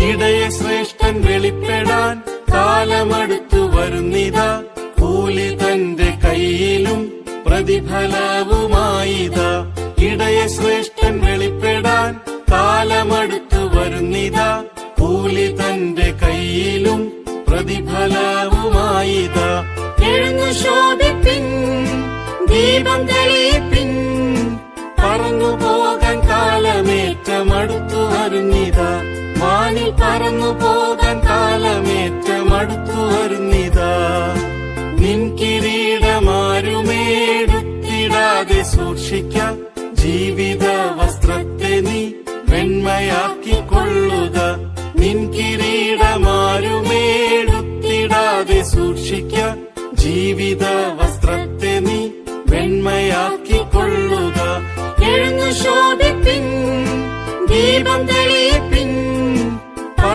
ഇടയ ശ്രേഷ്ഠൻ വെളിപ്പെടാൻ കാലമടുത്തു വരുന്നിതാ. കൂലി തന്റെ കയ്യിലും പ്രതിഫലവുമായിതാ. ഇടയ ശ്രേഷ്ഠൻ വെളിപ്പെടാൻ കാലമടുത്തു വരുന്നിതാ. കൂലി തന്റെ കയ്യിലും പ്രതിഫലവുമായിതാ. എഴുന്നു ശോഭിപ്പിൻ, ദീപം തെളിയിപ്പിൻ, പറന്നു പോകാൻ കാലമേറ്റമടുത്തു വരുന്നിതാ. വാനിൽ പറന്നു പോകാൻ കാലമേറ്റമടുത്തു വരുന്നിതാ. നിൻ കിരീടമാരുമേടുത്തിടാതെ സൂക്ഷിക്കാം. ജീവിത വസ്ത്രത്തെ നീ വെണ്മയാക്കിക്കൊള്ളുക.